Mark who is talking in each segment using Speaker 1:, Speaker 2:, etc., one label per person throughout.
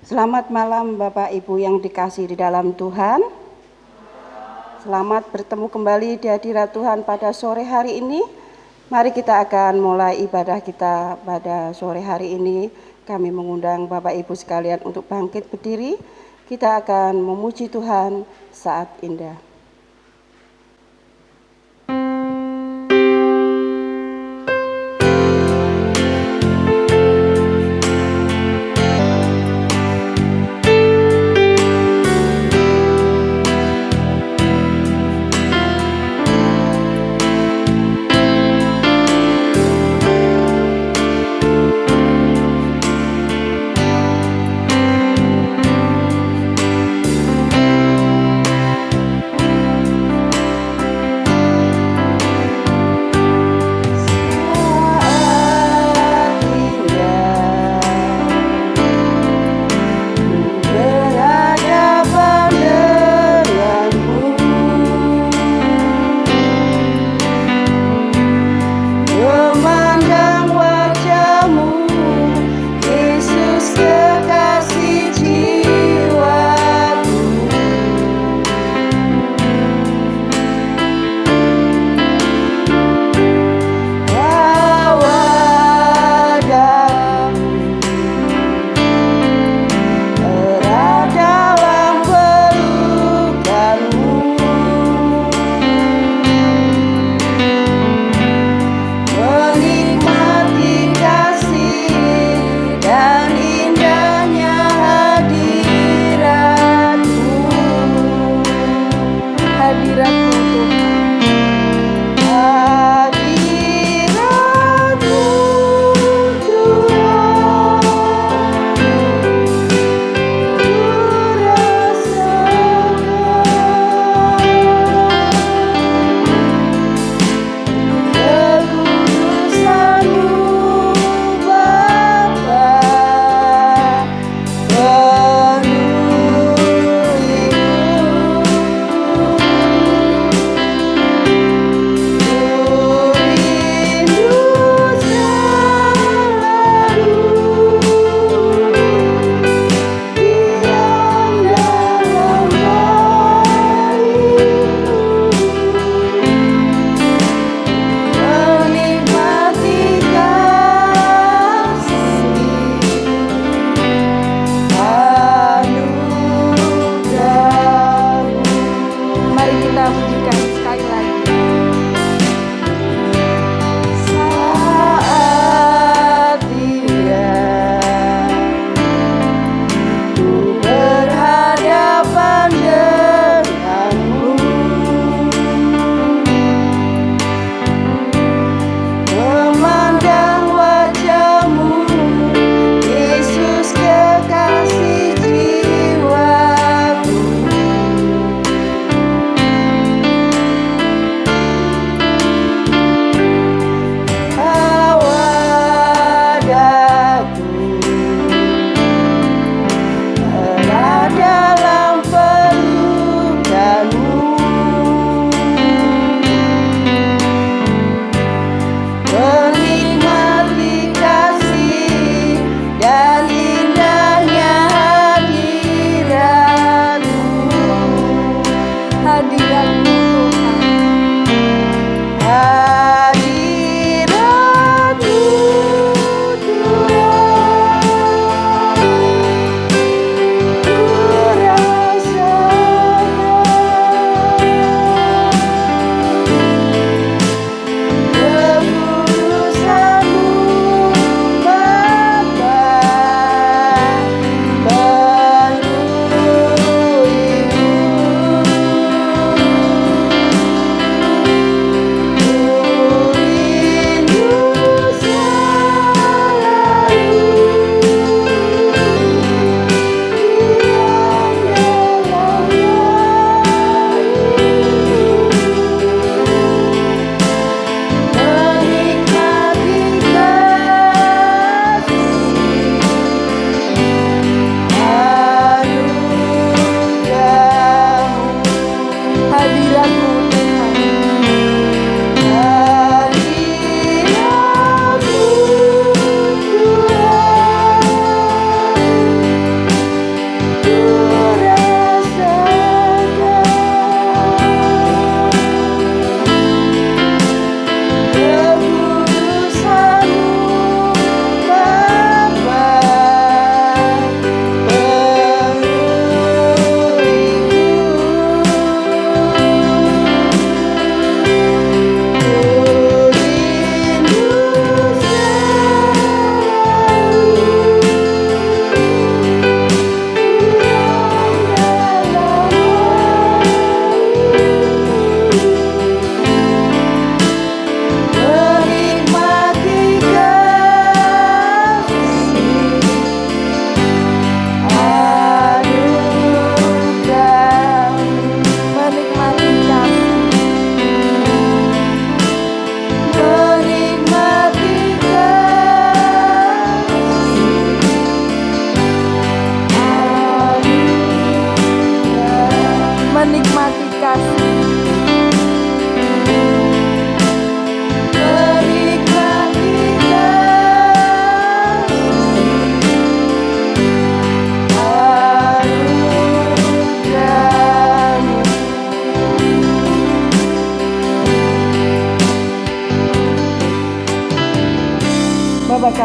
Speaker 1: Selamat malam Bapak Ibu yang dikasihi di dalam Tuhan. Selamat bertemu kembali di hadirat Tuhan pada sore hari ini. Mari kita akan mulai ibadah kita pada sore hari ini. Kami mengundang Bapak Ibu sekalian untuk bangkit berdiri. Kita akan memuji Tuhan saat indah.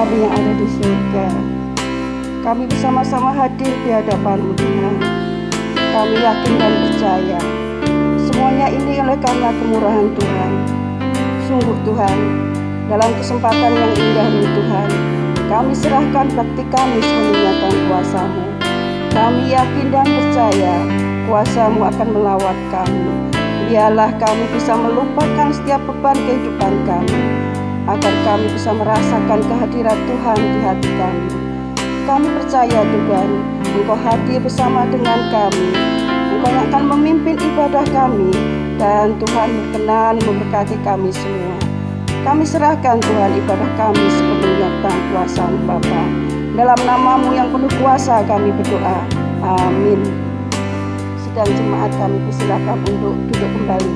Speaker 1: kami yang ada di surga. Kami bersama-sama hadir di hadapan-Mu Tuhan. Kami yakin dan percaya semuanya ini oleh karena kemurahan Tuhan. Sungguh Tuhan, dalam kesempatan yang indah ini Tuhan, kami serahkan bakti kami sepenuhnya dalam kuasa-Mu. Kami yakin dan percaya kuasa-Mu akan melawat kami. Biarlah kami bisa melupakan setiap beban kehidupan kami, agar kami bisa merasakan kehadiran Tuhan di hati kami. Kami percaya Tuhan, Engkau hadir bersama dengan kami. Engkau yang akan memimpin ibadah kami, dan Tuhan berkenan memberkati kami semua. Kami serahkan Tuhan ibadah kami sepenuhnya dalam kuasa-Mu Bapa. Dalam nama-Mu yang penuh kuasa kami berdoa. Amin. Sidang jemaat kami persilakan untuk duduk kembali.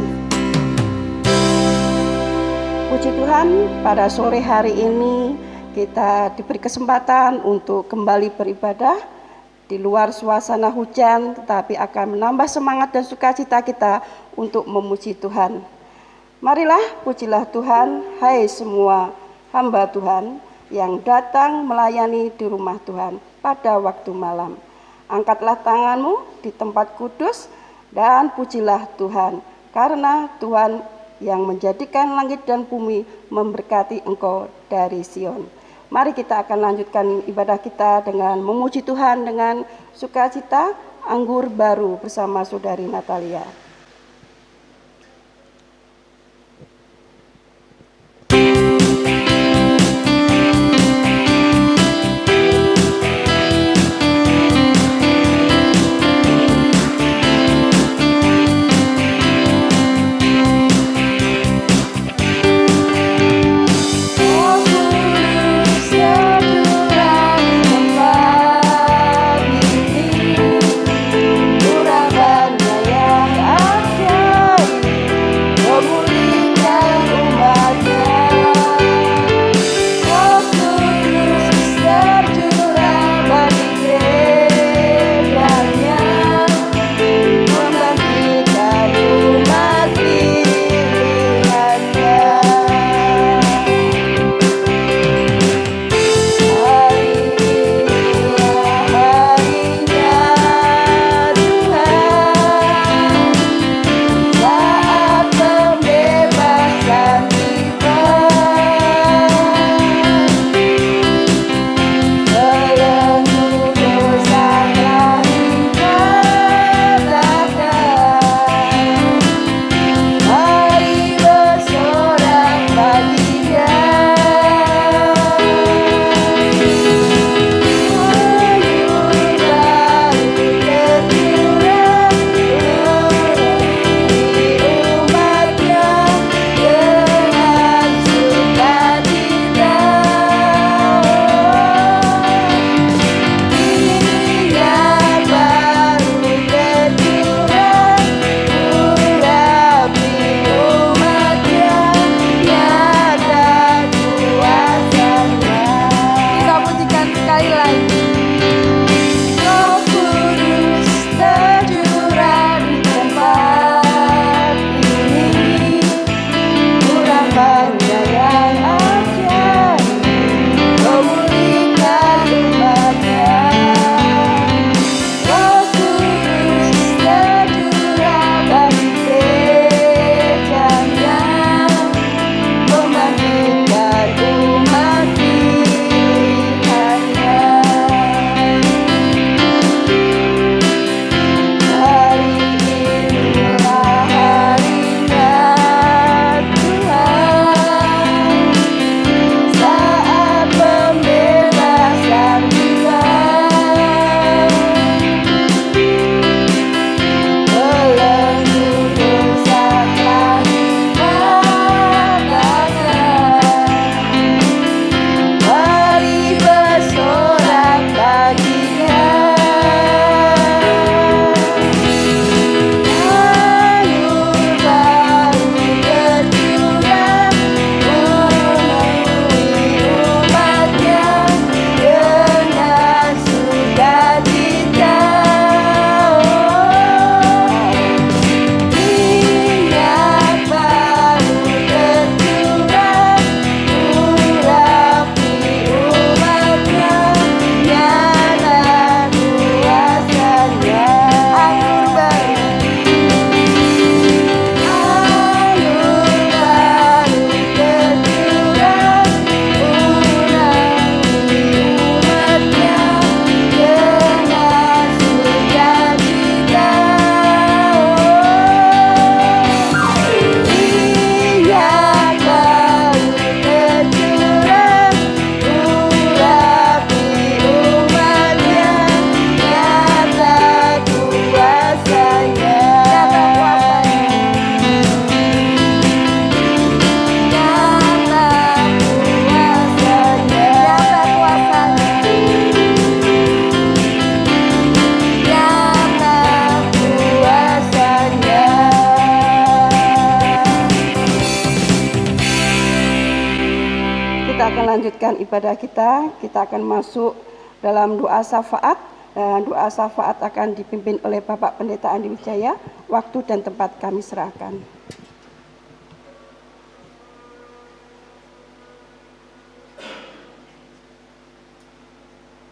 Speaker 1: Puji Tuhan, pada sore hari ini kita diberi kesempatan untuk kembali beribadah di luar suasana hujan, tetapi akan menambah semangat dan sukacita kita untuk memuji Tuhan. Marilah pujilah Tuhan, hai semua hamba Tuhan yang datang melayani di rumah Tuhan pada waktu malam. Angkatlah tanganmu di tempat kudus dan pujilah Tuhan, karena Tuhan yang menjadikan langit dan bumi memberkati engkau dari Sion. Mari kita akan lanjutkan ibadah kita dengan memuji Tuhan dengan sukacita, anggur baru bersama Saudari Natalia. melanjutkan ibadah kita akan masuk dalam doa syafaat. Dan doa syafaat akan dipimpin oleh Bapak Pendeta Andi Wijaya. Waktu dan tempat kami serahkan.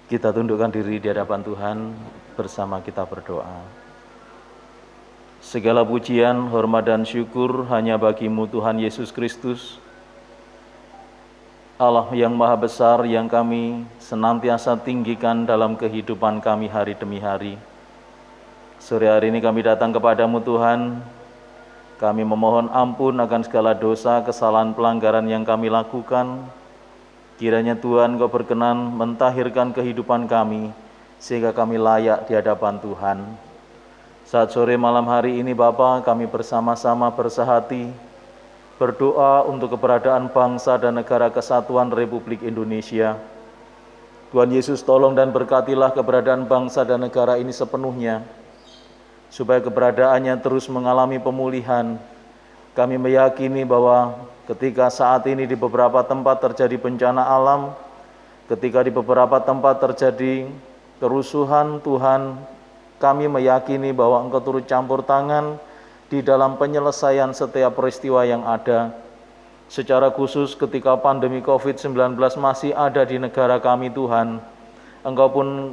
Speaker 2: Kita tundukkan diri di hadapan Tuhan, bersama kita berdoa. Segala pujian, hormat dan syukur hanya bagi-Mu Tuhan Yesus Kristus, Allah yang maha besar yang kami senantiasa tinggikan dalam kehidupan kami hari demi hari. Sore hari ini kami datang kepadamu Tuhan, kami memohon ampun akan segala dosa, kesalahan, pelanggaran yang kami lakukan. Kiranya Tuhan Kau berkenan mentahirkan kehidupan kami, sehingga kami layak di hadapan Tuhan. Saat sore malam hari ini Bapa, kami bersama-sama bersehati, berdoa untuk keberadaan bangsa dan negara kesatuan Republik Indonesia. Tuhan Yesus, tolong dan berkatilah keberadaan bangsa dan negara ini sepenuhnya, supaya keberadaannya terus mengalami pemulihan. Kami meyakini bahwa ketika saat ini di beberapa tempat terjadi bencana alam, ketika di beberapa tempat terjadi kerusuhan, Tuhan, kami meyakini bahwa Engkau turut campur tangan di dalam penyelesaian setiap peristiwa yang ada. Secara khusus ketika pandemi COVID-19 masih ada di negara kami Tuhan, Engkau pun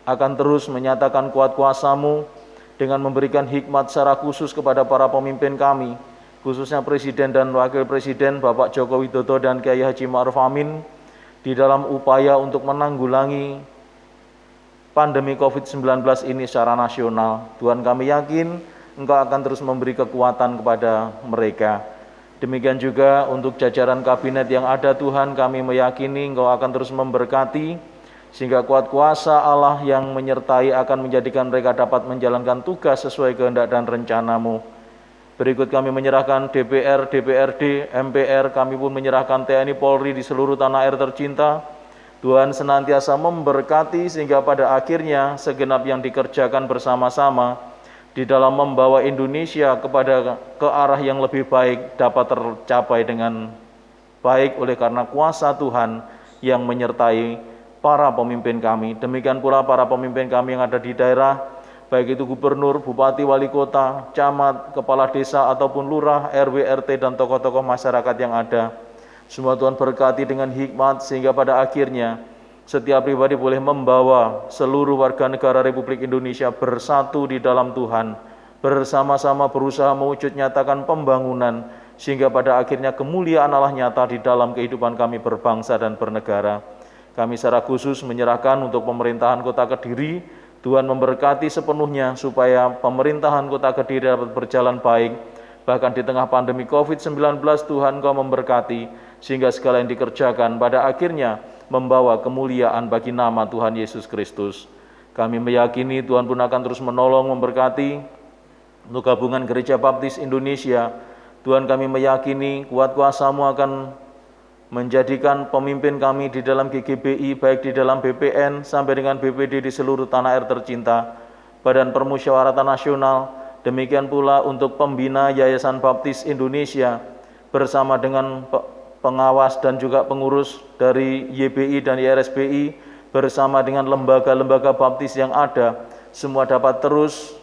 Speaker 2: akan terus menyatakan kuat kuasa-Mu dengan memberikan hikmat secara khusus kepada para pemimpin kami, khususnya Presiden dan Wakil Presiden Bapak Joko Widodo dan Kiai Haji Ma'ruf Amin, di dalam upaya untuk menanggulangi pandemi COVID-19 ini secara nasional. Tuhan, kami yakin Engkau akan terus memberi kekuatan kepada mereka. Demikian juga untuk jajaran kabinet yang ada Tuhan, kami meyakini Engkau akan terus memberkati, sehingga kuat kuasa Allah yang menyertai akan menjadikan mereka dapat menjalankan tugas sesuai kehendak dan rencana-Mu. Berikut kami menyerahkan DPR, DPRD, MPR, kami pun menyerahkan TNI Polri di seluruh tanah air tercinta. Tuhan senantiasa memberkati sehingga pada akhirnya segenap yang dikerjakan bersama-sama di dalam membawa Indonesia ke arah yang lebih baik dapat tercapai dengan baik oleh karena kuasa Tuhan yang menyertai para pemimpin kami. Demikian pula para pemimpin kami yang ada di daerah, baik itu gubernur, bupati, wali kota, camat, kepala desa ataupun lurah, RW, RT dan tokoh-tokoh masyarakat yang ada. Semua Tuhan berkati dengan hikmat sehingga pada akhirnya setiap pribadi boleh membawa seluruh warga negara Republik Indonesia bersatu di dalam Tuhan, bersama-sama berusaha mewujud nyatakan pembangunan, sehingga pada akhirnya kemuliaan Allah nyata di dalam kehidupan kami berbangsa dan bernegara. Kami secara khusus menyerahkan untuk pemerintahan Kota Kediri, Tuhan memberkati sepenuhnya supaya pemerintahan Kota Kediri dapat berjalan baik. Bahkan di tengah pandemi COVID-19, Tuhan Kau memberkati, sehingga segala yang dikerjakan pada akhirnya membawa kemuliaan bagi nama Tuhan Yesus Kristus. Kami meyakini Tuhan pun akan terus menolong, memberkati untuk gabungan Gereja Baptis Indonesia. Tuhan, kami meyakini kuat kuasa-Mu akan menjadikan pemimpin kami di dalam GGBI, baik di dalam BPN sampai dengan BPD di seluruh tanah air tercinta, Badan Permusyawaratan Nasional, demikian pula untuk pembina Yayasan Baptis Indonesia bersama dengan pengawas dan juga pengurus dari YBI dan YRSBI bersama dengan lembaga-lembaga baptis yang ada, semua dapat terus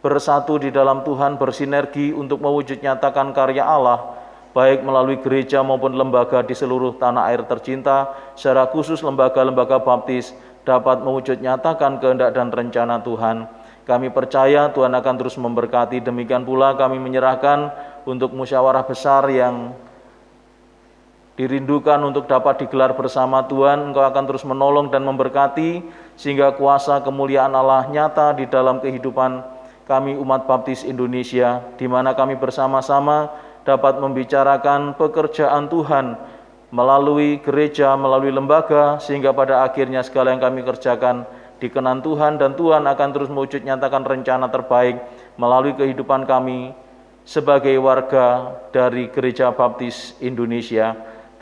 Speaker 2: bersatu di dalam Tuhan, bersinergi untuk mewujud nyatakan karya Allah, baik melalui gereja maupun lembaga di seluruh tanah air tercinta, secara khusus lembaga-lembaga baptis dapat mewujud nyatakan kehendak dan rencana Tuhan. Kami percaya Tuhan akan terus memberkati. Demikian pula kami menyerahkan untuk musyawarah besar yang dirindukan untuk dapat digelar bersama Tuhan. Engkau akan terus menolong dan memberkati sehingga kuasa kemuliaan Allah nyata di dalam kehidupan kami umat Baptis Indonesia, di mana kami bersama-sama dapat membicarakan pekerjaan Tuhan melalui gereja, melalui lembaga, sehingga pada akhirnya segala yang kami kerjakan dikenan Tuhan, dan Tuhan akan terus mewujud nyatakan rencana terbaik melalui kehidupan kami sebagai warga dari Gereja Baptis Indonesia.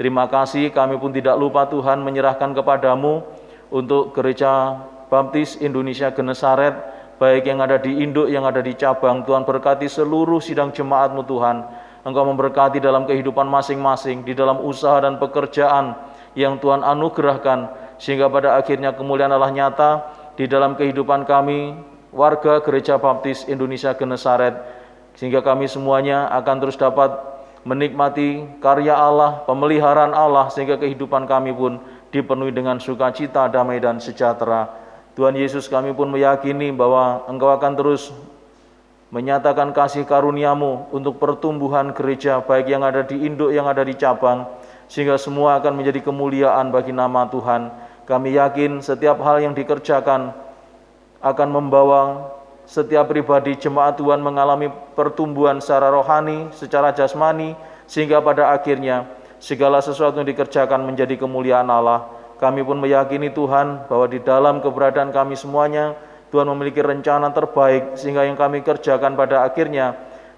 Speaker 2: Terima kasih, kami pun tidak lupa Tuhan menyerahkan kepadamu untuk Gereja Baptis Indonesia Genesaret, baik yang ada di induk, yang ada di cabang. Tuhan berkati seluruh sidang jemaat-Mu Tuhan. Engkau memberkati dalam kehidupan masing-masing, di dalam usaha dan pekerjaan yang Tuhan anugerahkan, sehingga pada akhirnya kemuliaan Allah nyata di dalam kehidupan kami, warga Gereja Baptis Indonesia Genesaret, sehingga kami semuanya akan terus dapat menikmati karya Allah, pemeliharaan Allah, sehingga kehidupan kami pun dipenuhi dengan sukacita, damai, dan sejahtera. Tuhan Yesus, kami pun meyakini bahwa Engkau akan terus menyatakan kasih karunia-Mu untuk pertumbuhan gereja, baik yang ada di induk, yang ada di cabang, sehingga semua akan menjadi kemuliaan bagi nama Tuhan. Kami yakin setiap hal yang dikerjakan akan membawa setiap pribadi jemaat Tuhan mengalami pertumbuhan secara rohani, secara jasmani, sehingga pada akhirnya segala sesuatu yang dikerjakan menjadi kemuliaan Allah. Kami pun meyakini Tuhan bahwa di dalam keberadaan kami semuanya, Tuhan memiliki rencana terbaik, sehingga yang kami kerjakan pada akhirnya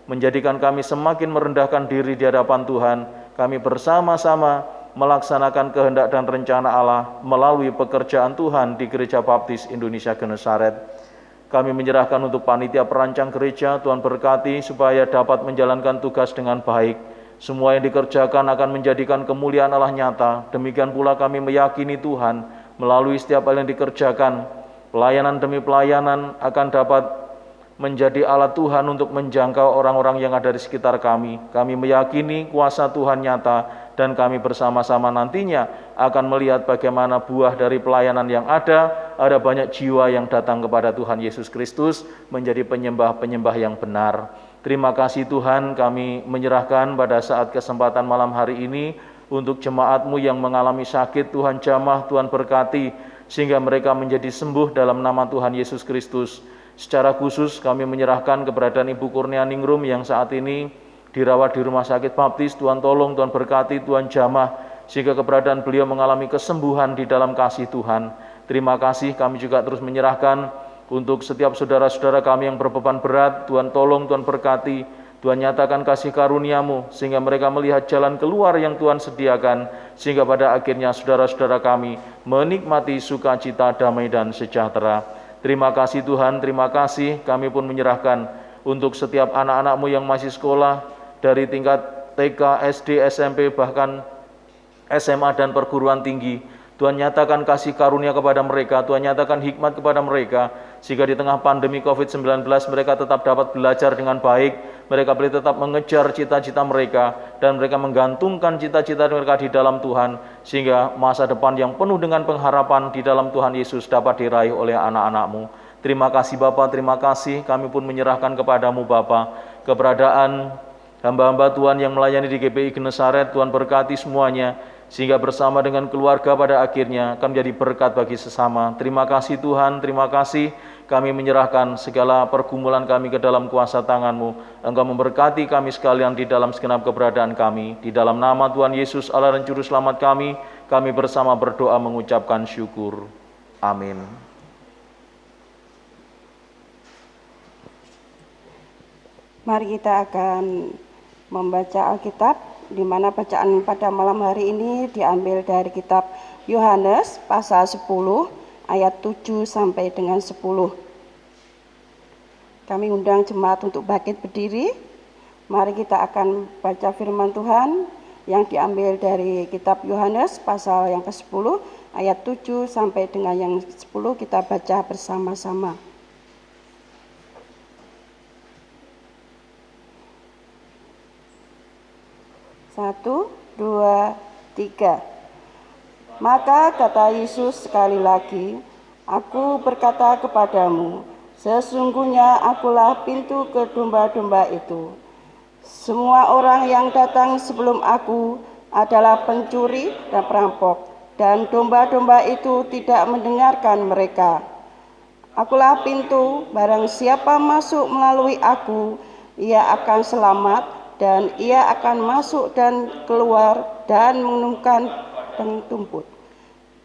Speaker 2: menjadikan kami semakin merendahkan diri di hadapan Tuhan. Kami bersama-sama melaksanakan kehendak dan rencana Allah melalui pekerjaan Tuhan di Gereja Baptis Indonesia Genesaret. Kami menyerahkan untuk panitia perancang gereja, Tuhan berkati supaya dapat menjalankan tugas dengan baik. Semua yang dikerjakan akan menjadikan kemuliaan Allah nyata. Demikian pula kami meyakini Tuhan, melalui setiap hal yang dikerjakan, pelayanan demi pelayanan akan dapat menjadi alat Tuhan untuk menjangkau orang-orang yang ada di sekitar kami. Kami meyakini kuasa Tuhan nyata, dan kami bersama-sama nantinya akan melihat bagaimana buah dari pelayanan yang ada banyak jiwa yang datang kepada Tuhan Yesus Kristus, menjadi penyembah-penyembah yang benar. Terima kasih Tuhan, kami menyerahkan pada saat kesempatan malam hari ini untuk jemaat-Mu yang mengalami sakit. Tuhan jamah, Tuhan berkati, sehingga mereka menjadi sembuh dalam nama Tuhan Yesus Kristus. Secara khusus kami menyerahkan keberadaan Ibu Kurnia Ningrum yang saat ini dirawat di Rumah Sakit Baptis. Tuhan tolong, Tuhan berkati, Tuhan jamah, sehingga keberadaan beliau mengalami kesembuhan di dalam kasih Tuhan. Terima kasih, kami juga terus menyerahkan untuk setiap saudara-saudara kami yang berbeban berat. Tuhan tolong, Tuhan berkati, Tuhan nyatakan kasih karunia-Mu, sehingga mereka melihat jalan keluar yang Tuhan sediakan, sehingga pada akhirnya saudara-saudara kami menikmati sukacita, damai, dan sejahtera. Terima kasih Tuhan, terima kasih. Kami pun menyerahkan untuk setiap anak-anak-Mu yang masih sekolah, dari tingkat TK, SD, SMP, bahkan SMA dan perguruan tinggi. Tuhan nyatakan kasih karunia kepada mereka, Tuhan nyatakan hikmat kepada mereka, sehingga di tengah pandemi COVID-19 mereka tetap dapat belajar dengan baik, mereka boleh tetap mengejar cita-cita mereka, dan mereka menggantungkan cita-cita mereka di dalam Tuhan, sehingga masa depan yang penuh dengan pengharapan di dalam Tuhan Yesus dapat diraih oleh anak-anak-Mu. Terima kasih Bapa, terima kasih. Kami pun menyerahkan kepadamu Bapa keberadaan hamba-hamba Tuhan yang melayani di GPI Genesaret. Tuhan berkati semuanya, sehingga bersama dengan keluarga pada akhirnya akan menjadi berkat bagi sesama. Terima kasih Tuhan, terima kasih. Kami menyerahkan segala pergumulan kami ke dalam kuasa tangan-Mu. Engkau memberkati kami sekalian di dalam segenap keberadaan kami. Di dalam nama Tuhan Yesus Allah dan Juru Selamat kami bersama berdoa mengucapkan syukur. Amin.
Speaker 1: Mari kita akan membaca Alkitab, di mana bacaan pada malam hari ini diambil dari kitab Yohanes pasal 10 ayat 7 sampai dengan 10. Kami undang jemaat untuk bangkit berdiri. Mari kita akan baca firman Tuhan yang diambil dari kitab Yohanes pasal yang ke-10 ayat 7 sampai dengan yang 10. Kita baca bersama-sama. Satu, dua, tiga. Maka kata Yesus sekali lagi, Aku berkata kepadamu, sesungguhnya akulah pintu ke domba-domba itu. Semua orang yang datang sebelum aku adalah pencuri dan perampok, dan domba-domba itu tidak mendengarkan mereka. Akulah pintu, barang siapa masuk melalui aku, ia akan selamat, dan ia akan masuk dan keluar dan menemukan dan tumput.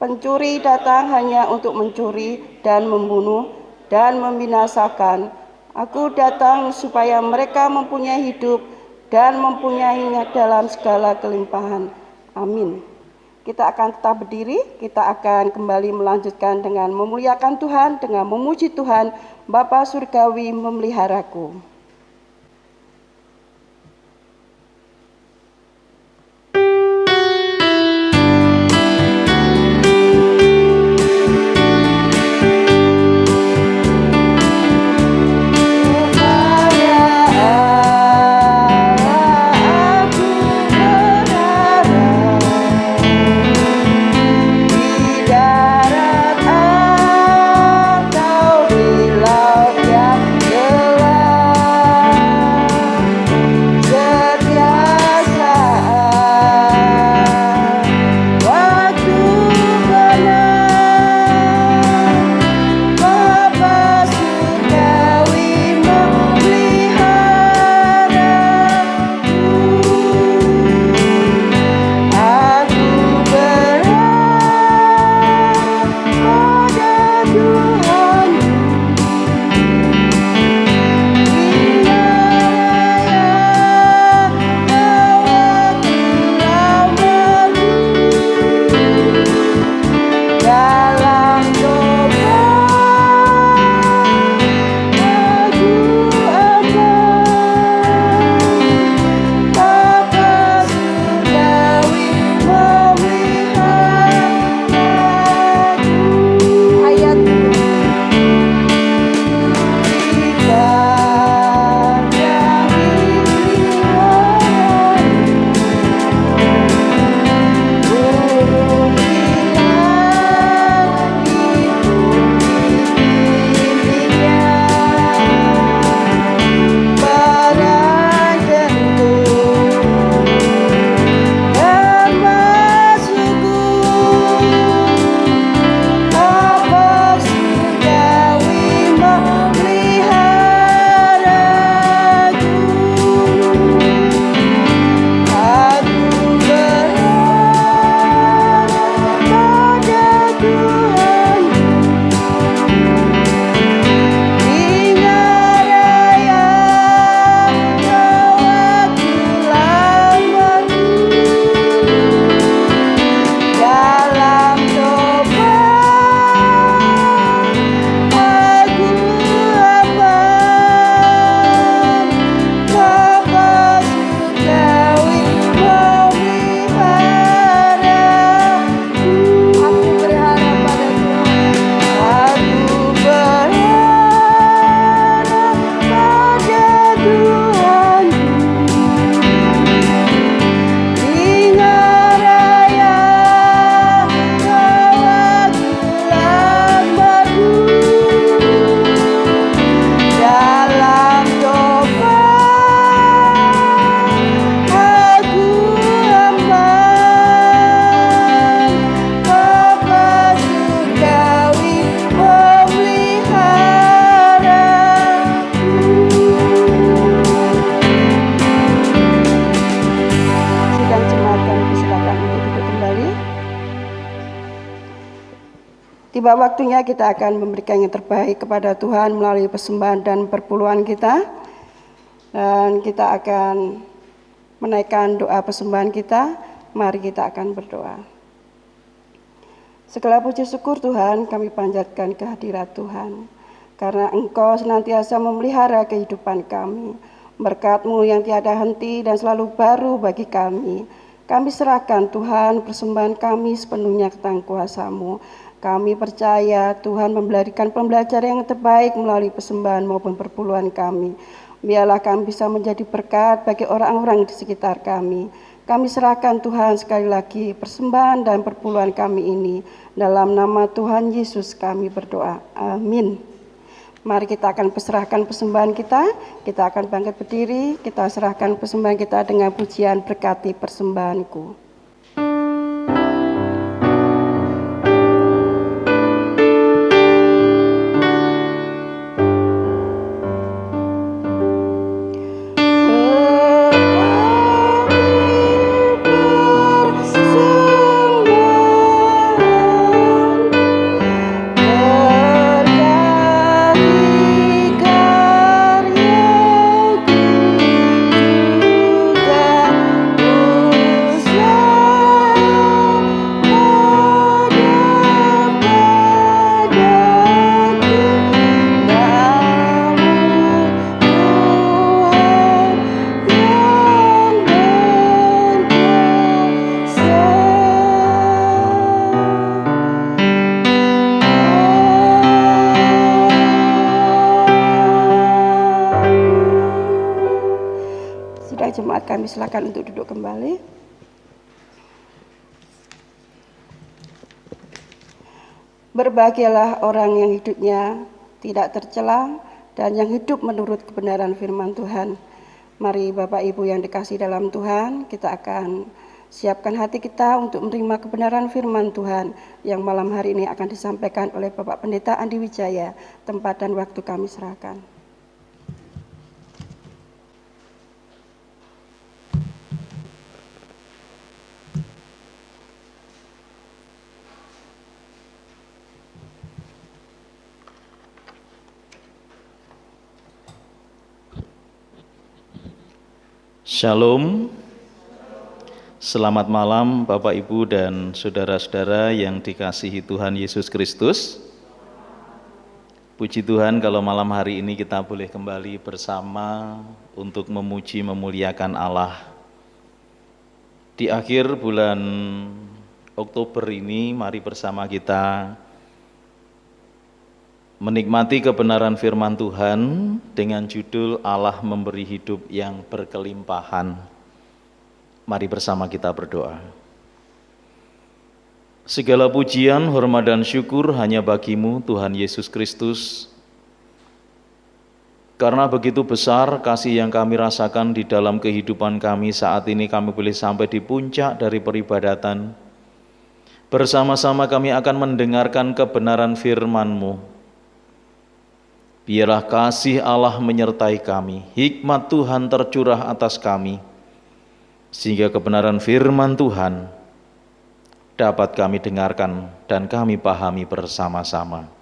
Speaker 1: Pencuri datang hanya untuk mencuri dan membunuh dan membinasakan. Aku datang supaya mereka mempunyai hidup dan mempunyainya dalam segala kelimpahan. Amin. Kita akan tetap berdiri, kita akan kembali melanjutkan dengan memuliakan Tuhan, dengan memuji Tuhan. Bapa Surgawi memeliharaku. Tiba waktunya kita akan memberikan yang terbaik kepada Tuhan melalui persembahan dan perpuluhan kita. Dan kita akan menaikkan doa persembahan kita. Mari kita akan berdoa. Segala puji syukur Tuhan kami panjatkan kehadirat Tuhan. Karena Engkau senantiasa memelihara kehidupan kami. Berkat-Mu yang tiada henti dan selalu baru bagi kami. Kami serahkan Tuhan persembahan kami sepenuhnya ke tangan kuasa-Mu. Kami percaya Tuhan memberikan pembelajaran yang terbaik melalui persembahan maupun perpuluhan kami. Biarlah kami bisa menjadi berkat bagi orang-orang di sekitar kami. Kami serahkan Tuhan sekali lagi persembahan dan perpuluhan kami ini. Dalam nama Tuhan Yesus kami berdoa. Amin. Mari kita akan serahkan persembahan kita. Kita akan bangkit berdiri. Kita serahkan persembahan kita dengan pujian berkati persembahanku. Jemaat kami silakan untuk duduk kembali. Berbahagialah orang yang hidupnya tidak tercela dan yang hidup menurut kebenaran firman Tuhan. Mari Bapak Ibu yang dikasihi dalam Tuhan, kita akan siapkan hati kita untuk menerima kebenaran firman Tuhan yang malam hari ini akan disampaikan oleh Bapak Pendeta Andi Wijaya. Tempat dan waktu kami serahkan.
Speaker 2: Shalom, selamat malam Bapak Ibu dan saudara-saudara yang dikasihi Tuhan Yesus Kristus. Puji Tuhan kalau malam hari ini kita boleh kembali bersama untuk memuji memuliakan Allah. Di akhir bulan Oktober ini mari bersama kita menikmati kebenaran firman Tuhan dengan judul Allah memberi hidup yang berkelimpahan. Mari bersama kita berdoa. Segala pujian, hormat dan syukur hanya bagi-Mu Tuhan Yesus Kristus. Karena begitu besar kasih yang kami rasakan di dalam kehidupan kami saat ini, kami boleh sampai di puncak dari peribadatan. Bersama-sama kami akan mendengarkan kebenaran firman-Mu. Biarlah kasih Allah menyertai kami, hikmat Tuhan tercurah atas kami, sehingga kebenaran firman Tuhan dapat kami dengarkan dan kami pahami bersama-sama.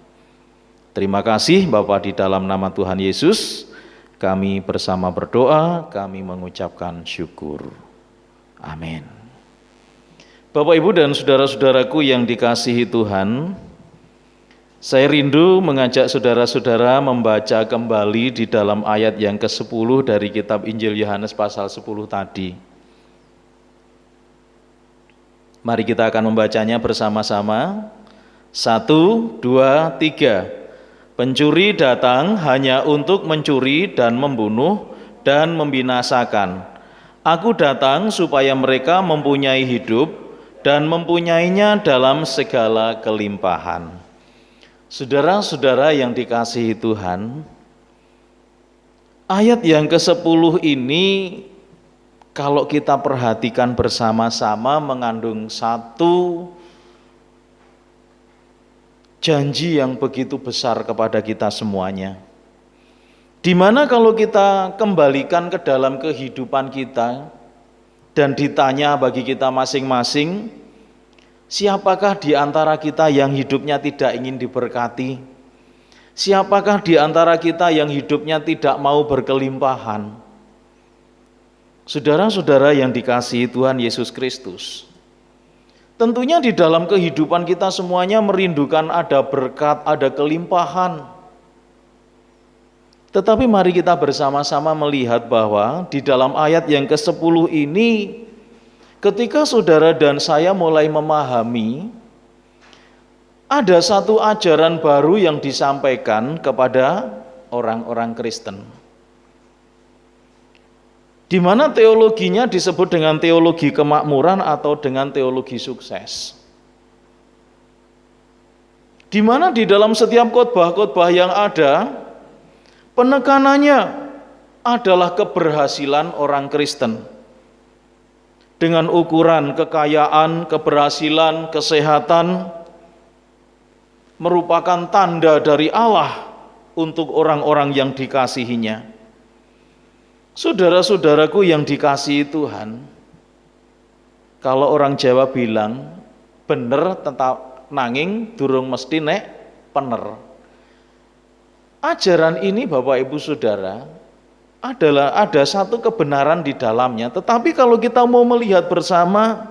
Speaker 2: Terima kasih Bapa, di dalam nama Tuhan Yesus, kami bersama berdoa, kami mengucapkan syukur. Amin. Bapak, Ibu, dan saudara-saudaraku yang dikasihi Tuhan, saya rindu mengajak saudara-saudara membaca kembali di dalam ayat yang ke-10 dari kitab Injil Yohanes pasal 10 tadi. Mari kita akan membacanya bersama-sama. 1, 2, 3. Pencuri datang hanya untuk mencuri dan membunuh dan membinasakan. Aku datang supaya mereka mempunyai hidup dan mempunyainya dalam segala kelimpahan. Saudara-saudara yang dikasihi Tuhan, ayat yang ke-10 ini kalau kita perhatikan bersama-sama mengandung satu janji yang begitu besar kepada kita semuanya. Di mana kalau kita kembalikan ke dalam kehidupan kita dan ditanya bagi kita masing-masing, Siapakah di antara kita yang hidupnya tidak ingin diberkati? Siapakah di antara kita yang hidupnya tidak mau berkelimpahan? Saudara-saudara yang dikasihi Tuhan Yesus Kristus, tentunya di dalam kehidupan kita semuanya merindukan ada berkat, ada kelimpahan. Tetapi mari kita bersama-sama melihat bahwa di dalam ayat yang ke-10 ini, ketika saudara dan saya mulai memahami, ada satu ajaran baru yang disampaikan kepada orang-orang Kristen, di mana teologinya disebut dengan teologi kemakmuran atau dengan teologi sukses. Di mana di dalam setiap khotbah-khotbah yang ada, penekanannya adalah keberhasilan orang Kristen. Dengan ukuran kekayaan, keberhasilan, kesehatan, merupakan tanda dari Allah untuk orang-orang yang dikasihinya. Saudara-saudaraku yang dikasihi Tuhan, kalau orang Jawa bilang, bener tetap nanging durung mesti nek pener. Ajaran ini Bapak Ibu Saudara adalah ada satu kebenaran di dalamnya, tetapi kalau kita mau melihat bersama,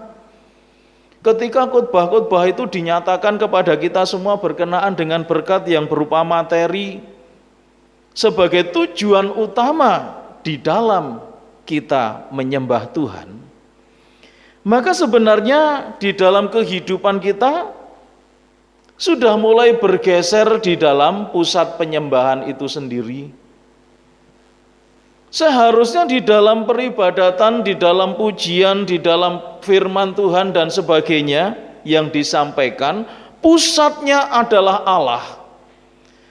Speaker 2: ketika khotbah-khotbah itu dinyatakan kepada kita semua berkenaan dengan berkat yang berupa materi sebagai tujuan utama di dalam kita menyembah Tuhan, maka sebenarnya di dalam kehidupan kita sudah mulai bergeser di dalam pusat penyembahan itu sendiri. Seharusnya di dalam peribadatan, di dalam pujian, di dalam firman Tuhan dan sebagainya yang disampaikan, pusatnya adalah Allah.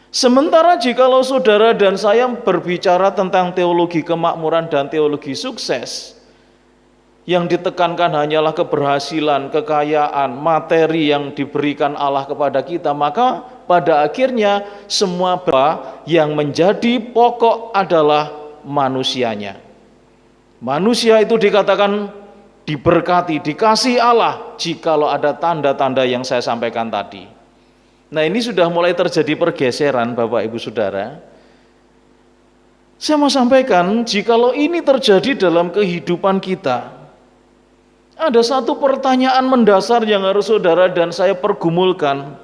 Speaker 2: Sementara jikalau saudara dan saya berbicara tentang teologi kemakmuran dan teologi sukses, yang ditekankan hanyalah keberhasilan, kekayaan, materi yang diberikan Allah kepada kita, maka pada akhirnya semua yang menjadi pokok adalah manusianya. Manusia itu dikatakan diberkati, dikasih Allah jikalau ada tanda-tanda yang saya sampaikan tadi. Nah, ini sudah mulai terjadi pergeseran Bapak Ibu Saudara. Saya mau sampaikan, jikalau ini terjadi dalam kehidupan kita, ada satu pertanyaan mendasar yang harus saudara dan saya pergumulkan.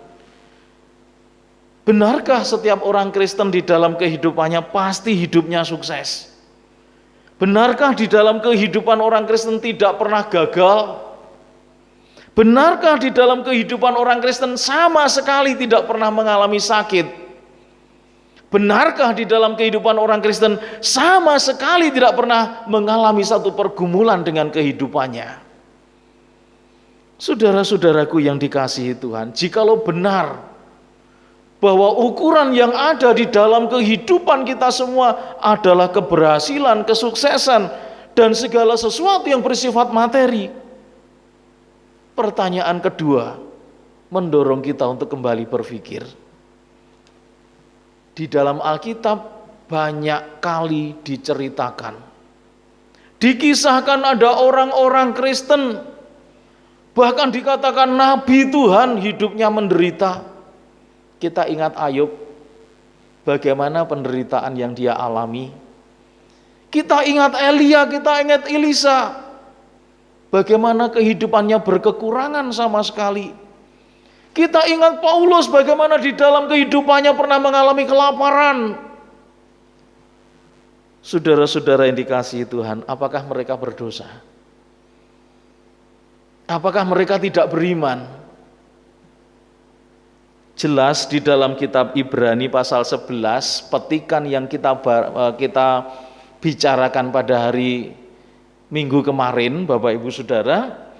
Speaker 2: Benarkah setiap orang Kristen di dalam kehidupannya pasti hidupnya sukses? Benarkah di dalam kehidupan orang Kristen tidak pernah gagal? Benarkah di dalam kehidupan orang Kristen sama sekali tidak pernah mengalami sakit? Benarkah di dalam kehidupan orang Kristen sama sekali tidak pernah mengalami satu pergumulan dengan kehidupannya? Saudara-saudaraku yang dikasihi Tuhan, jikalau benar bahwa ukuran yang ada di dalam kehidupan kita semua adalah keberhasilan, kesuksesan, dan segala sesuatu yang bersifat materi, pertanyaan kedua mendorong kita untuk kembali berpikir. Di dalam Alkitab banyak kali diceritakan, dikisahkan ada orang-orang Kristen, bahkan dikatakan nabi Tuhan hidupnya menderita. Kita ingat Ayub, bagaimana penderitaan yang dia alami. Kita ingat Elia, kita ingat Elisa, bagaimana kehidupannya berkekurangan sama sekali. Kita ingat Paulus, bagaimana di dalam kehidupannya pernah mengalami kelaparan. Saudara-saudara yang dikasihi Tuhan, apakah mereka berdosa? Apakah mereka tidak beriman? Jelas di dalam kitab Ibrani pasal 11, petikan yang kita bicarakan pada hari Minggu kemarin, Bapak Ibu Saudara,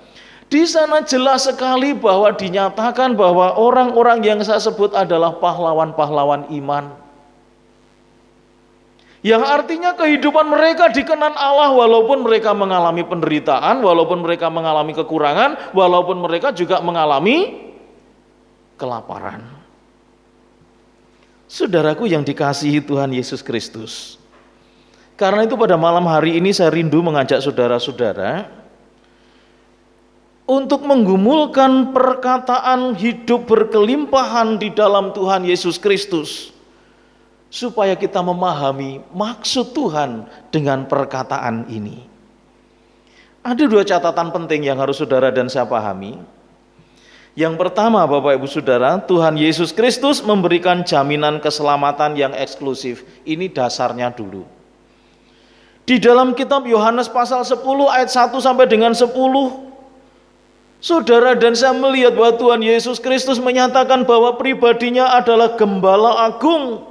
Speaker 2: di sana jelas sekali bahwa dinyatakan bahwa orang-orang yang saya sebut adalah pahlawan-pahlawan iman. Yang artinya kehidupan mereka dikenan Allah walaupun mereka mengalami penderitaan, walaupun mereka mengalami kekurangan, walaupun mereka juga mengalami kelaparan. Saudaraku yang dikasihi Tuhan Yesus Kristus, karena itu pada malam hari ini saya rindu mengajak saudara-saudara untuk menggumulkan perkataan hidup berkelimpahan di dalam Tuhan Yesus Kristus, supaya kita memahami maksud Tuhan dengan perkataan ini. Ada dua catatan penting yang harus saudara dan saya pahami. Yang pertama, Bapak Ibu Saudara, Tuhan Yesus Kristus memberikan jaminan keselamatan yang eksklusif. Ini dasarnya dulu. Di dalam kitab Yohanes pasal 10 ayat 1 sampai dengan 10, saudara dan saya melihat bahwa Tuhan Yesus Kristus menyatakan bahwa pribadinya adalah Gembala Agung.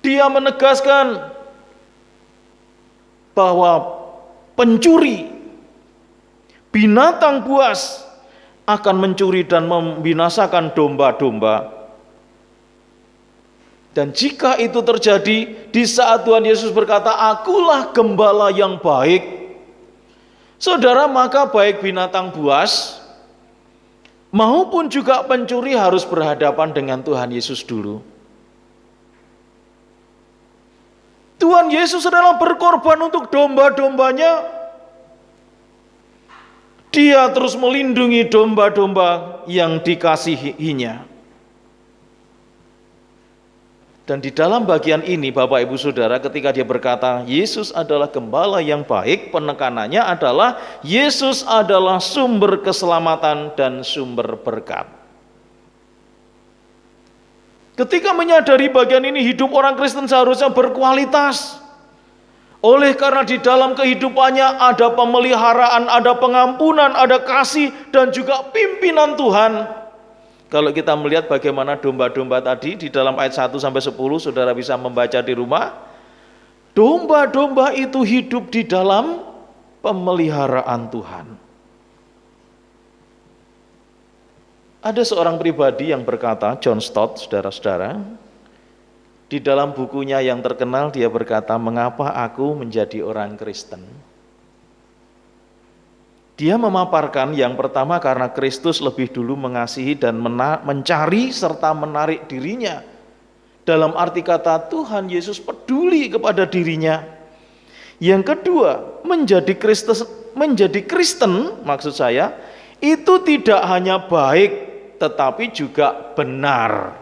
Speaker 2: Dia menegaskan bahwa pencuri, binatang buas akan mencuri dan membinasakan domba-domba. Dan jika itu terjadi di saat Tuhan Yesus berkata, "Akulah gembala yang baik," saudara, maka baik binatang buas maupun juga pencuri harus berhadapan dengan Tuhan Yesus dulu. Tuhan Yesus adalah berkorban untuk domba-dombanya. Dia terus melindungi domba-domba yang dikasihinya. Dan di dalam bagian ini, Bapak Ibu Saudara, ketika dia berkata Yesus adalah gembala yang baik, penekanannya adalah Yesus adalah sumber keselamatan dan sumber berkat. Ketika menyadari bagian ini, hidup orang Kristen seharusnya berkualitas. Oleh karena di dalam kehidupannya ada pemeliharaan, ada pengampunan, ada kasih, dan juga pimpinan Tuhan. Kalau kita melihat bagaimana domba-domba tadi di dalam ayat 1 sampai 10, saudara bisa membaca di rumah. Domba-domba itu hidup di dalam pemeliharaan Tuhan. Ada seorang pribadi yang berkata, John Stott, saudara-saudara, di dalam bukunya yang terkenal dia berkata, "Mengapa aku menjadi orang Kristen?" Dia memaparkan yang pertama karena Kristus lebih dulu mengasihi dan mencari serta menarik dirinya. Dalam arti kata Tuhan Yesus peduli kepada dirinya. Yang kedua, menjadi Kristen maksud saya, itu tidak hanya baik tetapi juga benar.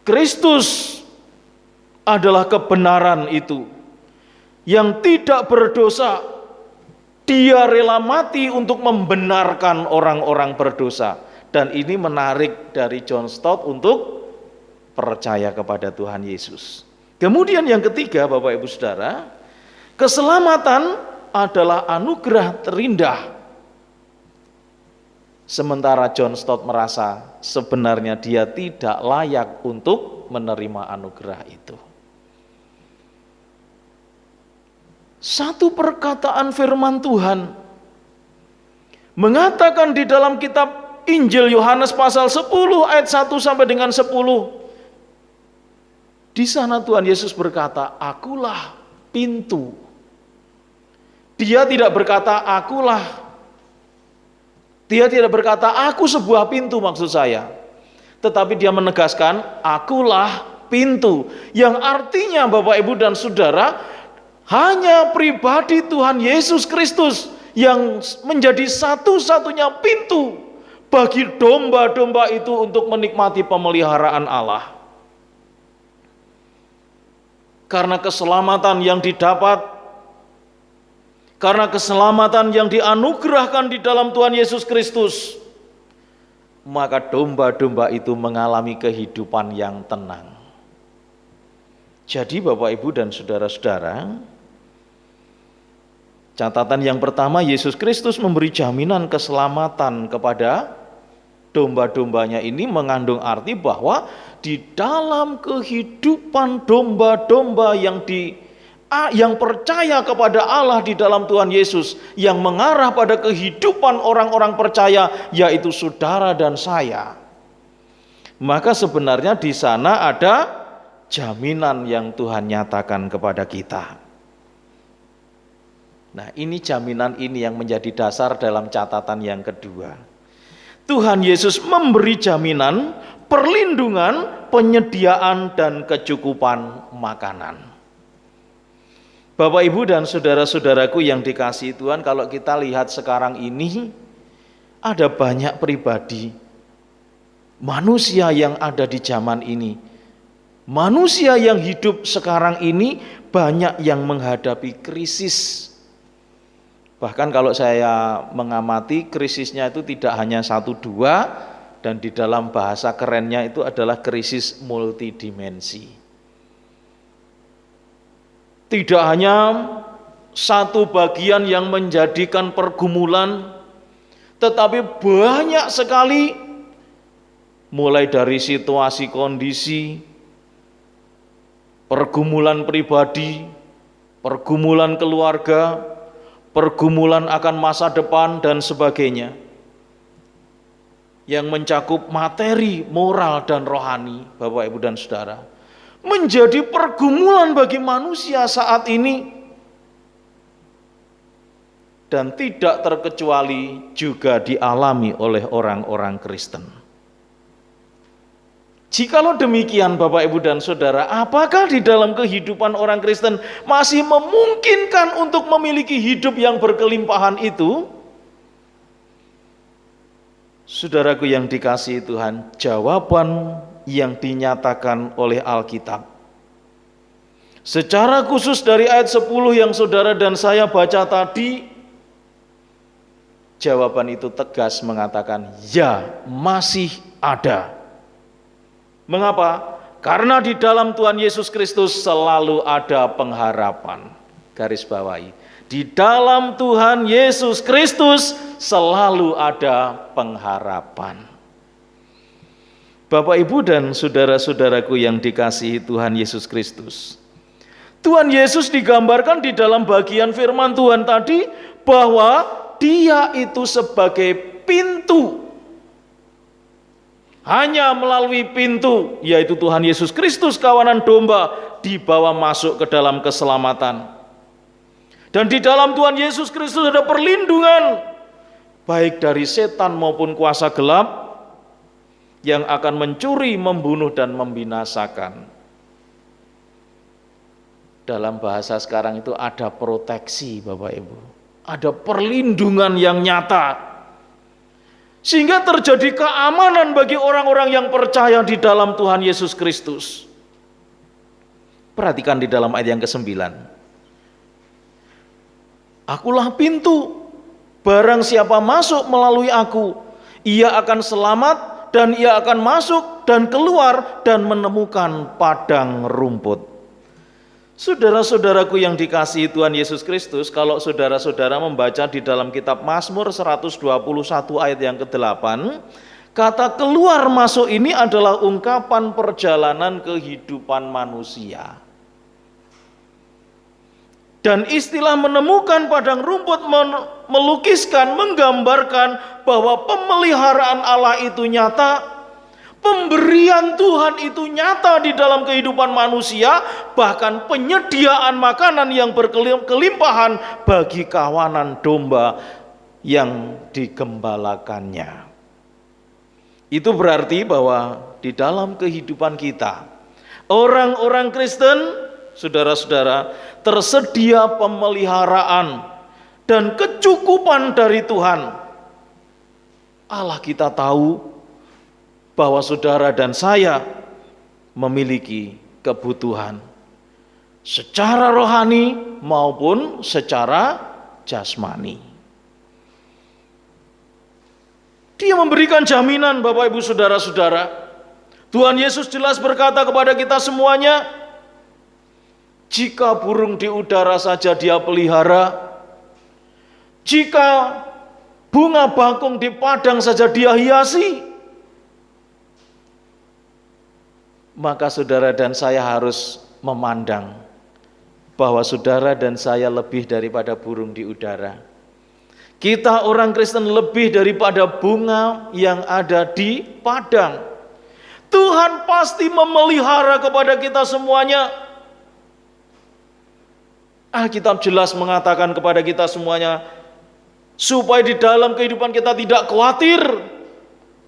Speaker 2: Kristus adalah kebenaran itu yang tidak berdosa. Dia rela mati untuk membenarkan orang-orang berdosa. Dan ini menarik dari John Stott untuk percaya kepada Tuhan Yesus. Kemudian yang ketiga, Bapak Ibu Saudara, keselamatan adalah anugerah terindah. Sementara John Stott merasa sebenarnya dia tidak layak untuk menerima anugerah itu. Satu perkataan firman Tuhan mengatakan di dalam kitab Injil Yohanes pasal 10 ayat 1 sampai dengan 10. Di sana Tuhan Yesus berkata, "Akulah pintu." Dia tidak berkata aku sebuah pintu maksud saya. Tetapi dia menegaskan, "Akulah pintu." Yang artinya Bapak Ibu dan Saudara, hanya pribadi Tuhan Yesus Kristus yang menjadi satu-satunya pintu bagi domba-domba itu untuk menikmati pemeliharaan Allah. Karena keselamatan yang didapat, karena keselamatan yang dianugerahkan di dalam Tuhan Yesus Kristus, maka domba-domba itu mengalami kehidupan yang tenang. Jadi Bapak Ibu dan saudara-saudara, catatan yang pertama, Yesus Kristus memberi jaminan keselamatan kepada domba-dombanya. Ini mengandung arti bahwa di dalam kehidupan domba-domba yang percaya kepada Allah di dalam Tuhan Yesus, yang mengarah pada kehidupan orang-orang percaya, yaitu saudara dan saya, maka sebenarnya di sana ada jaminan yang Tuhan nyatakan kepada kita. Nah, ini jaminan ini yang menjadi dasar dalam catatan yang kedua. Tuhan Yesus memberi jaminan, perlindungan, penyediaan, dan kecukupan makanan. Bapak, Ibu, dan saudara-saudaraku yang dikasihi Tuhan, kalau kita lihat sekarang ini, ada banyak pribadi, manusia yang ada di zaman ini, manusia yang hidup sekarang ini, banyak yang menghadapi krisis. Bahkan kalau saya mengamati, krisisnya itu tidak hanya 1-2, dan di dalam bahasa kerennya itu adalah krisis multidimensi. Tidak hanya satu bagian yang menjadikan pergumulan, tetapi banyak sekali, mulai dari situasi kondisi, pergumulan pribadi, pergumulan keluarga, pergumulan akan masa depan, dan sebagainya, yang mencakup materi, moral, dan rohani, Bapak, Ibu, dan Saudara, menjadi pergumulan bagi manusia saat ini. Dan tidak terkecuali juga dialami oleh orang-orang Kristen. Jikalau demikian, Bapak, Ibu, dan Saudara, apakah di dalam kehidupan orang Kristen masih memungkinkan untuk memiliki hidup yang berkelimpahan itu? Saudaraku yang dikasihi Tuhan, jawaban yang dinyatakan oleh Alkitab, secara khusus dari ayat 10 yang saudara dan saya baca tadi, jawaban itu tegas mengatakan, ya, masih ada. Mengapa? Karena di dalam Tuhan Yesus Kristus selalu ada pengharapan. Garis bawahi, di dalam Tuhan Yesus Kristus selalu ada pengharapan. Bapak, Ibu, dan saudara-saudaraku yang dikasihi Tuhan Yesus Kristus, Tuhan Yesus digambarkan di dalam bagian firman Tuhan tadi bahwa Dia itu sebagai pintu. Hanya melalui pintu, yaitu Tuhan Yesus Kristus, kawanan domba, dibawa masuk ke dalam keselamatan. Dan di dalam Tuhan Yesus Kristus ada perlindungan, baik dari setan maupun kuasa gelap, yang akan mencuri, membunuh, dan membinasakan. Dalam bahasa sekarang itu ada proteksi, Bapak, Ibu. Ada perlindungan yang nyata. Sehingga terjadi keamanan bagi orang-orang yang percaya di dalam Tuhan Yesus Kristus. Perhatikan di dalam ayat yang ke-9. Akulah pintu, barang siapa masuk melalui aku, ia akan selamat, dan ia akan masuk dan keluar dan menemukan padang rumput. Saudara-saudaraku yang dikasihi Tuhan Yesus Kristus, kalau saudara-saudara membaca di dalam kitab Mazmur 121 ayat yang ke-8, kata keluar masuk ini adalah ungkapan perjalanan kehidupan manusia. Dan istilah menemukan padang rumput melukiskan, menggambarkan bahwa pemeliharaan Allah itu nyata, pemberian Tuhan itu nyata di dalam kehidupan manusia, bahkan penyediaan makanan yang berkelimpahan bagi kawanan domba yang digembalakannya. Itu berarti bahwa di dalam kehidupan kita, orang-orang Kristen, saudara-saudara, tersedia pemeliharaan dan kecukupan dari Tuhan. Allah kita tahu bahwa saudara dan saya memiliki kebutuhan secara rohani maupun secara jasmani. Dia memberikan jaminan, Bapak, Ibu, saudara-saudara. Tuhan Yesus jelas berkata kepada kita semuanya, jika burung di udara saja Dia pelihara, jika bunga bakung di padang saja Dia hiasi, maka saudara dan saya harus memandang bahwa saudara dan saya lebih daripada burung di udara. Kita orang Kristen lebih daripada bunga yang ada di padang. Tuhan pasti memelihara kepada kita semuanya. Alkitab jelas mengatakan kepada kita semuanya, supaya di dalam kehidupan kita tidak khawatir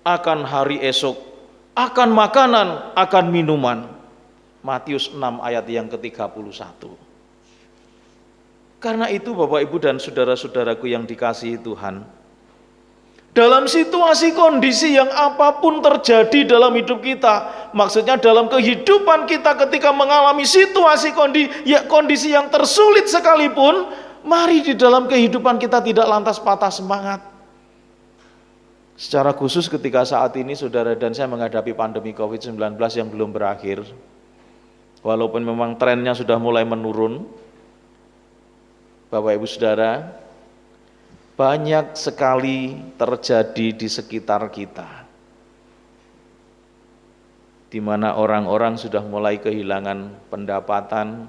Speaker 2: akan hari esok, akan makanan, akan minuman. Matius 6 ayat yang ke-31. Karena itu Bapak Ibu dan saudara-saudaraku yang dikasihi Tuhan, dalam situasi kondisi yang apapun terjadi dalam hidup kita, maksudnya dalam kehidupan kita ketika mengalami situasi kondisi yang tersulit sekalipun, mari di dalam kehidupan kita tidak lantas patah semangat. Secara khusus ketika saat ini saudara dan saya menghadapi pandemi COVID-19 yang belum berakhir, walaupun memang trennya sudah mulai menurun, Bapak Ibu Saudara, banyak sekali terjadi di sekitar kita, di mana orang-orang sudah mulai kehilangan pendapatan,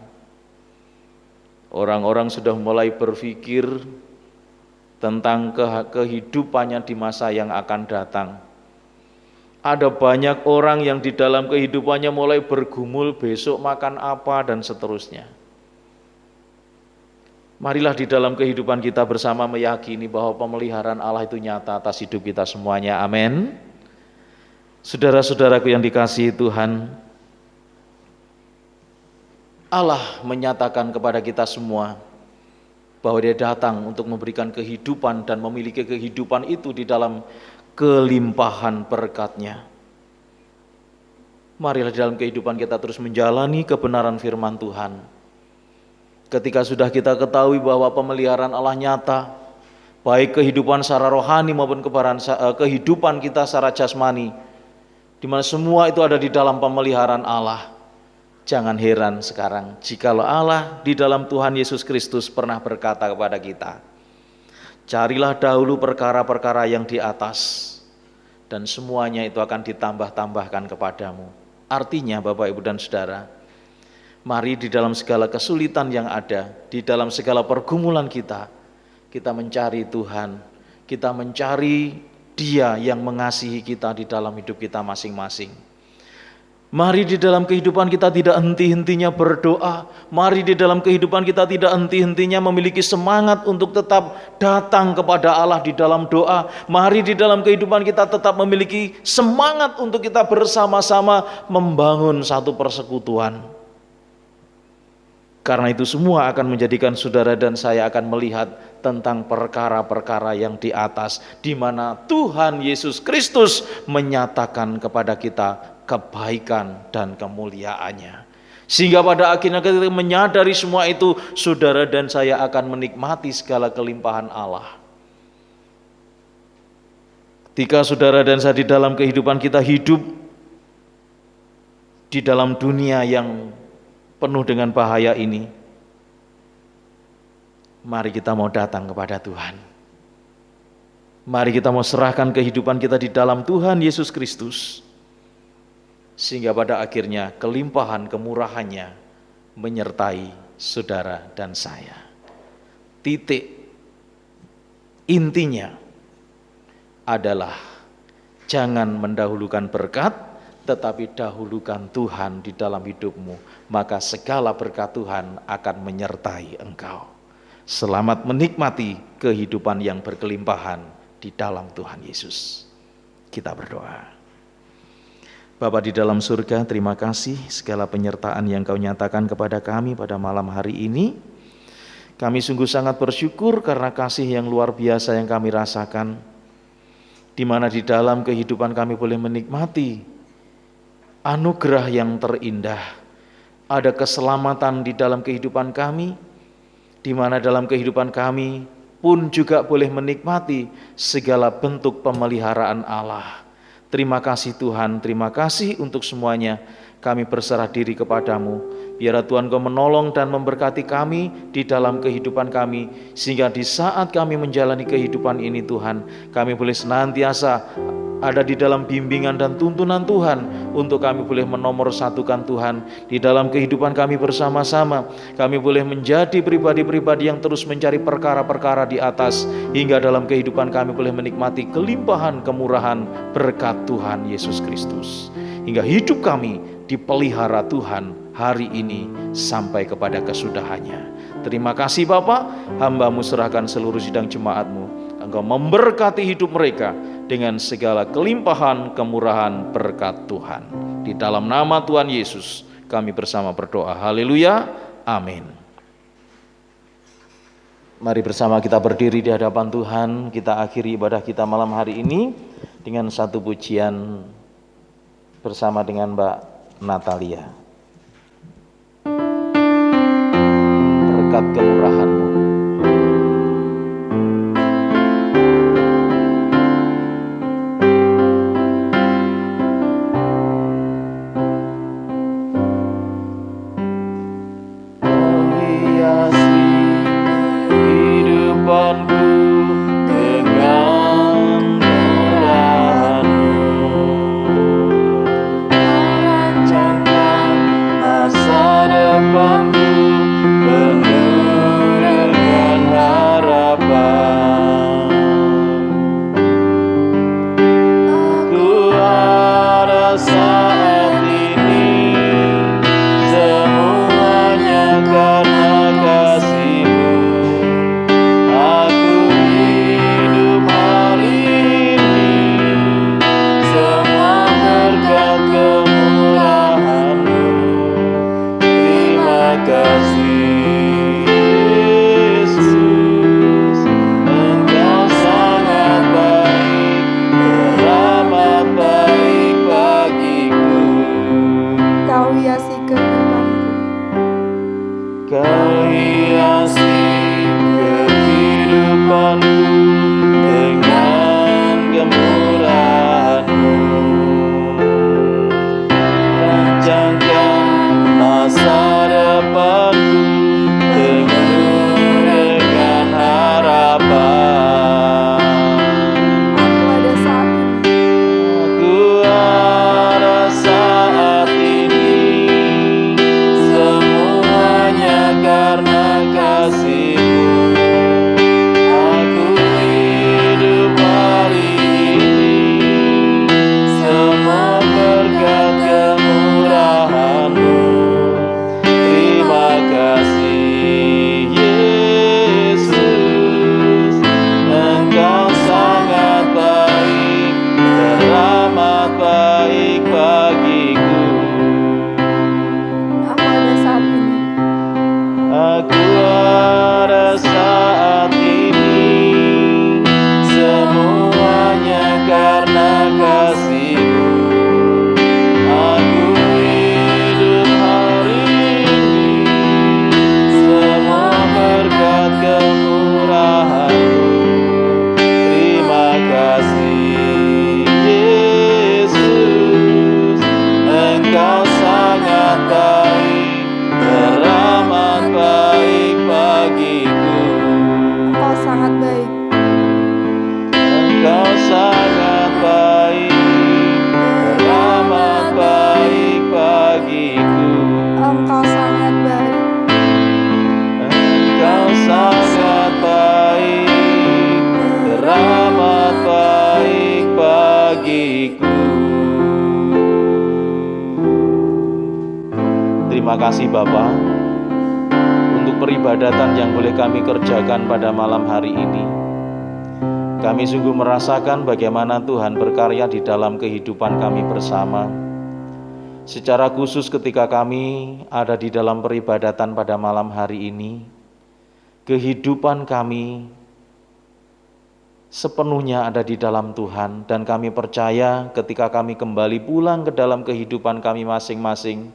Speaker 2: orang-orang sudah mulai berpikir tentang kehidupannya di masa yang akan datang. Ada banyak orang yang di dalam kehidupannya mulai bergumul besok makan apa dan seterusnya. Marilah di dalam kehidupan kita bersama meyakini bahwa pemeliharaan Allah itu nyata atas hidup kita semuanya. Amin. Saudara-saudaraku yang dikasihi Tuhan, Allah menyatakan kepada kita semua bahwa Dia datang untuk memberikan kehidupan dan memiliki kehidupan itu di dalam kelimpahan berkat-Nya. Marilah di dalam kehidupan kita terus menjalani kebenaran firman Tuhan. Ketika sudah kita ketahui bahwa pemeliharaan Allah nyata, baik kehidupan secara rohani maupun kehidupan kita secara jasmani, di mana semua itu ada di dalam pemeliharaan Allah. Jangan heran sekarang jikalau Allah di dalam Tuhan Yesus Kristus pernah berkata kepada kita, carilah dahulu perkara-perkara yang di atas, dan semuanya itu akan ditambah-tambahkan kepadamu. Artinya Bapak Ibu dan Saudara, mari di dalam segala kesulitan yang ada, di dalam segala pergumulan kita mencari Tuhan, kita mencari Dia yang mengasihi kita di dalam hidup kita masing-masing. Mari di dalam kehidupan kita tidak henti-hentinya berdoa, mari di dalam kehidupan kita tidak henti-hentinya memiliki semangat untuk tetap datang kepada Allah di dalam doa. Mari di dalam kehidupan kita tetap memiliki semangat untuk kita bersama-sama membangun satu persekutuan. Karena itu semua akan menjadikan saudara dan saya akan melihat tentang perkara-perkara yang di atas, di mana Tuhan Yesus Kristus menyatakan kepada kita kebaikan dan kemuliaan-Nya. Sehingga pada akhirnya ketika menyadari semua itu, saudara dan saya akan menikmati segala kelimpahan Allah. Ketika saudara dan saya di dalam kehidupan kita hidup di dalam dunia yang penuh dengan bahaya ini, mari kita mau datang kepada Tuhan. Mari kita mau serahkan kehidupan kita di dalam Tuhan Yesus Kristus, sehingga pada akhirnya kelimpahan kemurahan-Nya menyertai saudara dan saya. Titik intinya adalah jangan mendahulukan berkat, tetapi dahulukan Tuhan di dalam hidupmu, maka segala berkat Tuhan akan menyertai engkau. Selamat menikmati kehidupan yang berkelimpahan di dalam Tuhan Yesus. Kita berdoa. Bapa di dalam surga, terima kasih segala penyertaan yang Kau nyatakan kepada kami pada malam hari ini. Kami sungguh sangat bersyukur karena kasih yang luar biasa yang kami rasakan, di mana di dalam kehidupan kami boleh menikmati anugerah yang terindah. Ada keselamatan di dalam kehidupan kami, di mana dalam kehidupan kami pun juga boleh menikmati segala bentuk pemeliharaan Allah. Terima kasih Tuhan, terima kasih untuk semuanya. Kami berserah diri kepadamu. Biar Tuhan Kau menolong dan memberkati kami di dalam kehidupan kami, sehingga di saat kami menjalani kehidupan ini Tuhan, kami boleh senantiasa ada di dalam bimbingan dan tuntunan Tuhan, untuk kami boleh menomorsatukan Tuhan di dalam kehidupan kami bersama-sama. Kami boleh menjadi pribadi-pribadi yang terus mencari perkara-perkara di atas, hingga dalam kehidupan kami boleh menikmati kelimpahan kemurahan berkat Tuhan Yesus Kristus, hingga hidup kami dipelihara Tuhan hari ini sampai kepada kesudahannya. Terima kasih Bapa, hamba-Mu serahkan seluruh sidang jemaat-Mu. Engkau memberkati hidup mereka dengan segala kelimpahan kemurahan berkat Tuhan. Di dalam nama Tuhan Yesus kami bersama berdoa. Haleluya. Amin. Mari bersama kita berdiri di hadapan Tuhan, kita akhiri ibadah kita malam hari ini dengan satu pujian bersama dengan Mbak Natalia. Berkat kemurahan-Mu. Terima kasih Bapa untuk peribadatan yang boleh kami kerjakan pada malam hari ini. Kami sungguh merasakan bagaimana Tuhan berkarya di dalam kehidupan kami bersama. Secara khusus ketika kami ada di dalam peribadatan pada malam hari ini, kehidupan kami sepenuhnya ada di dalam Tuhan, dan kami percaya ketika kami kembali pulang ke dalam kehidupan kami masing-masing,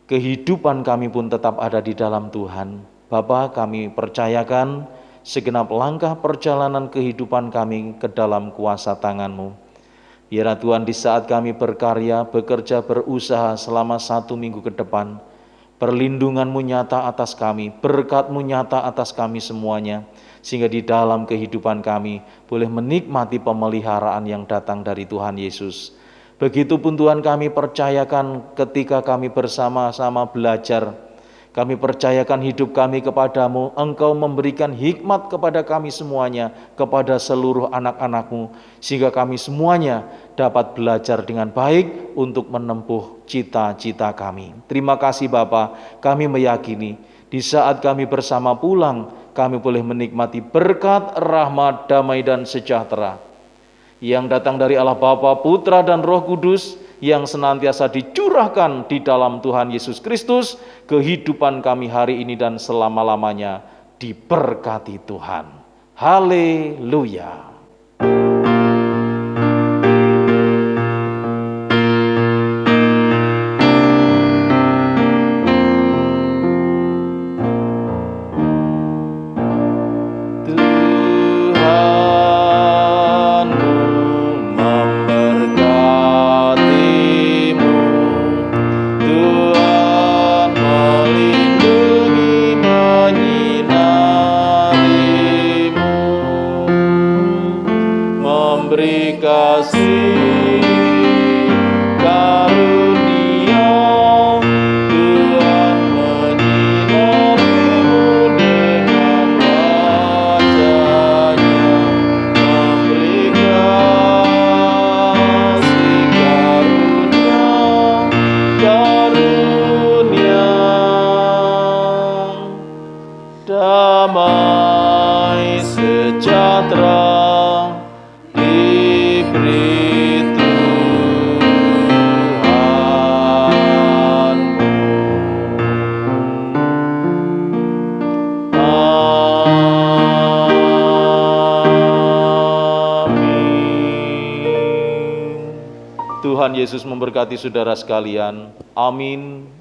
Speaker 2: kehidupan kami pun tetap ada di dalam Tuhan. Bapa, kami percayakan segenap langkah perjalanan kehidupan kami ke dalam kuasa tangan-Mu. Biarlah Tuhan di saat kami berkarya, bekerja, berusaha selama 1 minggu ke depan, perlindungan-Mu nyata atas kami, berkat-Mu nyata atas kami semuanya, sehingga di dalam kehidupan kami boleh menikmati pemeliharaan yang datang dari Tuhan Yesus. Begitupun Tuhan kami percayakan ketika kami bersama-sama belajar, kami percayakan hidup kami kepadamu, Engkau memberikan hikmat kepada kami semuanya, kepada seluruh anak-anak-Mu, sehingga kami semuanya dapat belajar dengan baik untuk menempuh cita-cita kami. Terima kasih Bapa, kami meyakini di saat kami bersama pulang, kami boleh menikmati berkat, rahmat, damai, dan sejahtera yang datang dari Allah Bapa, Putra, dan Roh Kudus, yang senantiasa dicurahkan di dalam Tuhan Yesus Kristus, kehidupan kami hari ini dan selama-lamanya. diberkati Tuhan. Haleluya. Damai sejahtera diberi Tuhan. Amin. Tuhan Yesus memberkati saudara sekalian. Amin.